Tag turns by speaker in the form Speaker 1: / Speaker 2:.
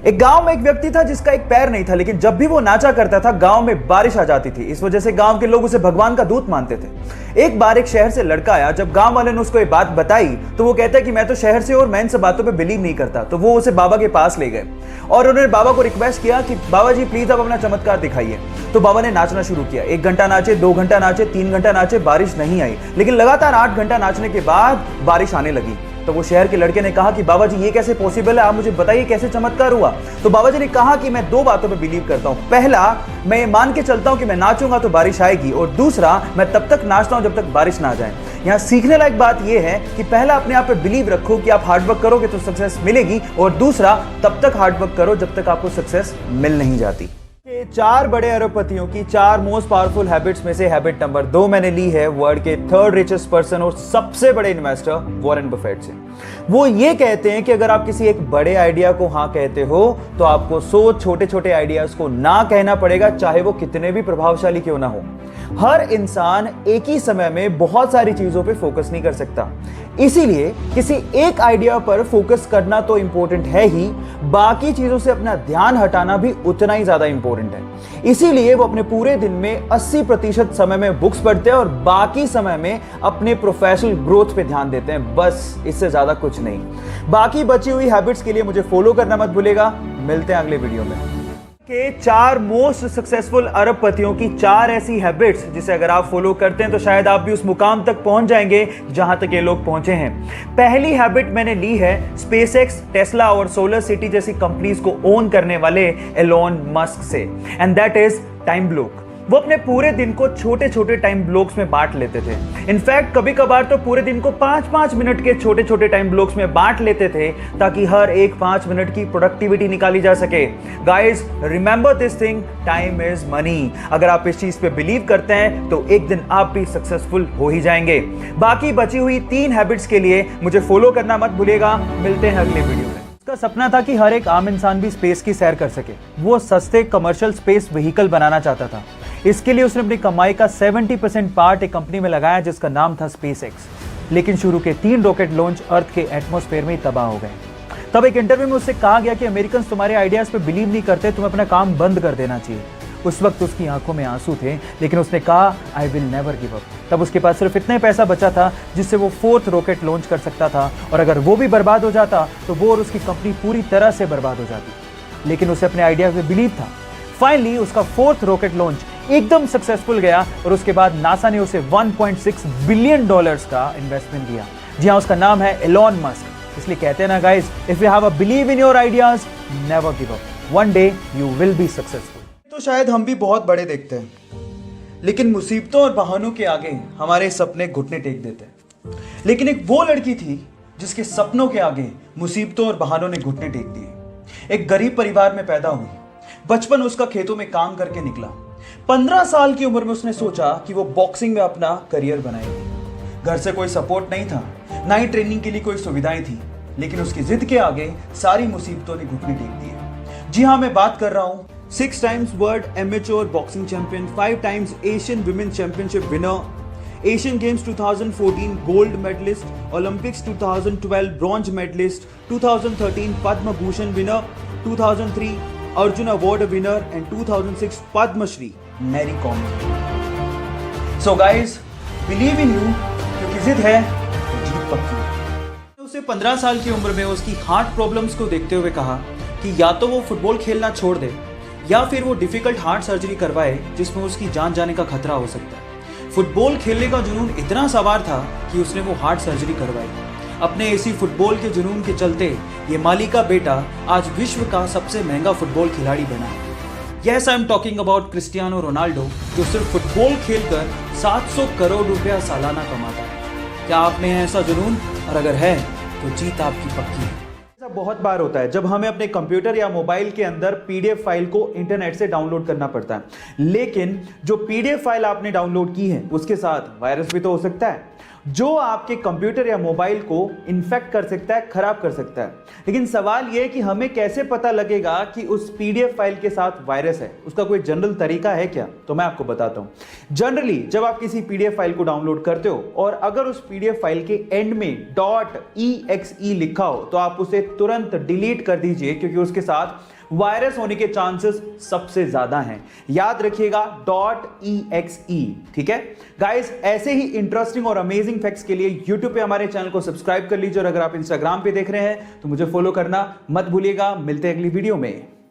Speaker 1: एक गांव में एक व्यक्ति था जिसका एक पैर नहीं था, लेकिन जब भी वो नाचा करता था गांव में बारिश आ जाती थी। इस वजह से गांव के लोग उसे भगवान का दूत मानते थे। एक बार एक शहर से लड़का आया। जब गांव वाले ने उसको ये बात बताई तो वो कहता है कि मैं तो शहर से और मैं इन सब बातों पे बिलीव नहीं करता। तो वो उसे बाबा के पास ले गए और उन्होंने बाबा को रिक्वेस्ट किया कि बाबा जी प्लीज आप अपना चमत्कार दिखाइए। तो बाबा ने नाचना शुरू किया। 1 घंटा नाचे, 2 घंटा नाचे, 3 घंटा नाचे, बारिश नहीं आई। लेकिन लगातार 8 घंटा नाचने के बाद बारिश आने लगी। तो वो शहर के लड़के ने कहा कि बाबा जी ये कैसे पॉसिबल है, आप मुझे बताइए कैसे चमत्कार हुआ। तो बाबा जी ने कहा कि मैं 2 बातों पे बिलीव करता हूं। पहला, मैं ये मान के चलता हूं कि मैं नाचूंगा तो बारिश आएगी, और दूसरा, मैं तब तक नाचता हूं जब तक बारिश ना आ जाए। यहां सीखने लायक बात यह है कि पहला अपने आप पे बिलीव रखो कि आप हार्डवर्क करोगे तो सक्सेस मिलेगी, और दूसरा, तब तक हार्डवर्क करो जब तक आपको सक्सेस मिल नहीं जाती। 4 बड़े अरबपतियों की 4 मोस्ट पावरफुल हैबिट्स में से हैबिट नंबर 2 मैंने ली है वर्ल्ड के 3rd रिचेस्ट पर्सन और सबसे बड़े इन्वेस्टर वॉरेन बफेट से। वो ये कहते हैं कि अगर आप किसी एक बड़े आइडिया को हाँ कहते हो तो आपको 100 छोटे छोटे आइडियाज को ना कहना पड़ेगा, चाहे वो कितने भी प्रभावशाली क्यों ना हो। हर इंसान एक ही समय में बहुत सारी चीजों पे फोकस नहीं कर सकता, इसीलिए किसी एक आइडिया पर फोकस करना तो इंपॉर्टेंट है ही, बाकी चीजों से अपना ध्यान हटाना भी उतना ही ज्यादा इंपॉर्टेंट है। इसीलिए वो अपने पूरे दिन में 80% समय में बुक्स पढ़ते हैं और बाकी समय में अपने प्रोफेशनल ग्रोथ पे ध्यान देते हैं। बस इससे ज्यादा कुछ नहीं। बाकी बची हुई हैबिट्स के लिए मुझे फॉलो करना मत भूलेगा। मिलते हैं अगले वीडियो में। के 4 मोस्ट सक्सेसफुल अरबपतियों की 4 ऐसी हैबिट्स जिसे अगर आप फॉलो करते हैं तो शायद आप भी उस मुकाम तक पहुंच जाएंगे जहां तक ये लोग पहुंचे हैं। पहली हैबिट मैंने ली है स्पेसएक्स, टेस्ला और सोलर सिटी जैसी कंपनीज को ओन करने वाले एलोन मस्क से, and that is time block. वो अपने पूरे दिन को छोटे छोटे टाइम ब्लॉक्स में बांट लेते थे। इनफैक्ट कभी कभार तो पूरे दिन को 5-5 मिनट के छोटे छोटे टाइम ब्लॉक्स में बांट लेते थे ताकि हर एक 5 मिनट की प्रोडक्टिविटी निकाली जा सके। Guys, remember this thing, time is money. अगर आप इस चीज पे बिलीव करते हैं तो एक दिन आप भी सक्सेसफुल हो ही जाएंगे। बाकी बची हुई 3 हैबिट्स के लिए मुझे फॉलो करना मत भूलिएगा। मिलते हैं अगले वीडियो में। उसका सपना था कि हर एक आम इंसान भी स्पेस की सैर कर सके। वो सस्ते कमर्शियल स्पेस व्हीकल बनाना चाहता था। इसके लिए उसने अपनी कमाई का 70% पार्ट एक कंपनी में लगाया जिसका नाम था स्पेसएक्स। लेकिन शुरू के 3 रॉकेट लॉन्च अर्थ के एटमॉस्फेयर में ही तबाह हो गए। तब एक इंटरव्यू में उससे कहा गया कि अमेरिकन तुम्हारे आइडियाज पे बिलीव नहीं करते, तुम्हें अपना काम बंद कर देना चाहिए। उस वक्त उसकी आंखों में आंसू थे, लेकिन उसने कहा I will never give up. तब उसके पास सिर्फ इतना पैसा बचा था जिससे वो 4th रॉकेट लॉन्च कर सकता था, और अगर वो भी बर्बाद हो जाता तो वो और उसकी कंपनी पूरी तरह से बर्बाद हो जाती। लेकिन उसे अपने आइडिया पे बिलीव था। फाइनली उसका 4th रॉकेट लॉन्च एकदम सक्सेसफुल गया और उसके बाद नासा ने उसे $1.6 बिलियन का इन्वेस्टमेंट दिया। जी हाँ, उसका नाम है एलोन मस्क। इसलिए कहते हैं ना guys, if you have a believe in your ideas, never give up, one day you will be successful. तो शायद हम भी बहुत बड़े देखते हैं, लेकिन मुसीबतों और बहानों के आगे हमारे सपने घुटने टेक देते हैं। लेकिन एक वो लड़की थी जिसके सपनों के आगे मुसीबतों और बहानों ने घुटने टेक दिए। एक गरीब परिवार में पैदा हुई। बचपन उसका खेतों में काम करके निकला। 15 साल की उम्र में उसने सोचा कि वो बॉक्सिंग में अपना करियर बनाएगी। घर से कोई सपोर्ट नहीं था, ना ही ट्रेनिंग के लिए कोई सुविधाएं थी, लेकिन उसकी जिद के आगे सारी मुसीबतों ने घुटने टेक दिए। जी हाँ, मैं बात कर रहा हूं 6 times world amateur boxing champion, 5 times Asian women's championship winner, Asian games 2014 gold medalist, Olympics 2012 bronze medalist, 2013 Padma Bhushan winner, 2003 Arjuna award winner and 2006 Padmashri Mary Kom. So guys, believe in you, क्योंकि जिद है तो जीत पक्की है। उसे 15 साल की उम्र में उसकी हार्ट प्रॉब्लम्स को देखते हुए कहा कि या तो वो फुटबॉल खेलना छोड़ दे या फिर वो डिफिकल्ट हार्ट सर्जरी करवाए जिसमें उसकी जान जाने का खतरा हो सकता है। फुटबॉल खेलने का जुनून इतना सवार था कि उसने वो हार्ट सर्जरी करवाई। अपने इसी फुटबॉल के जुनून के चलते ये माली का बेटा आज विश्व का सबसे महंगा फुटबॉल खिलाड़ी बना है। Yes, I am talking about Cristiano Ronaldo, जो सिर्फ फुटबॉल खेलकर 700 करोड़ रुपया सालाना कमाता है। क्या आप में है ऐसा जुनून? और अगर है तो जीत आपकी पक्की है। ऐसा बहुत बार होता है जब हमें अपने कंप्यूटर या मोबाइल के अंदर पीडीएफ फाइल को इंटरनेट से डाउनलोड करना पड़ता है, लेकिन जो पीडीएफ फाइल आपने डाउनलोड की है उसके साथ वायरस भी तो हो सकता है। जो आपके कंप्यूटर या मोबाइल को इन्फेक्ट कर सकता है, खराब कर सकता है। लेकिन सवाल यह है कि हमें कैसे पता लगेगा कि उस पीडीएफ फाइल के साथ वायरस है? उसका कोई जनरल तरीका है क्या? तो मैं आपको बताता हूं। जनरली जब आप किसी पीडीएफ फाइल को डाउनलोड करते हो और अगर उस पीडीएफ फाइल के एंड में .exe लिखा हो तो आप उसे तुरंत डिलीट कर दीजिए, क्योंकि उसके साथ वायरस होने के चांसेस सबसे ज्यादा हैं। याद रखिएगा .exe, ठीक है गाइस। ऐसे ही इंटरेस्टिंग और अमेजिंग फैक्ट्स के लिए YouTube पे हमारे चैनल को सब्सक्राइब कर लीजिए और अगर आप Instagram पे देख रहे हैं तो मुझे फॉलो करना मत भूलिएगा। मिलते हैं अगली वीडियो में।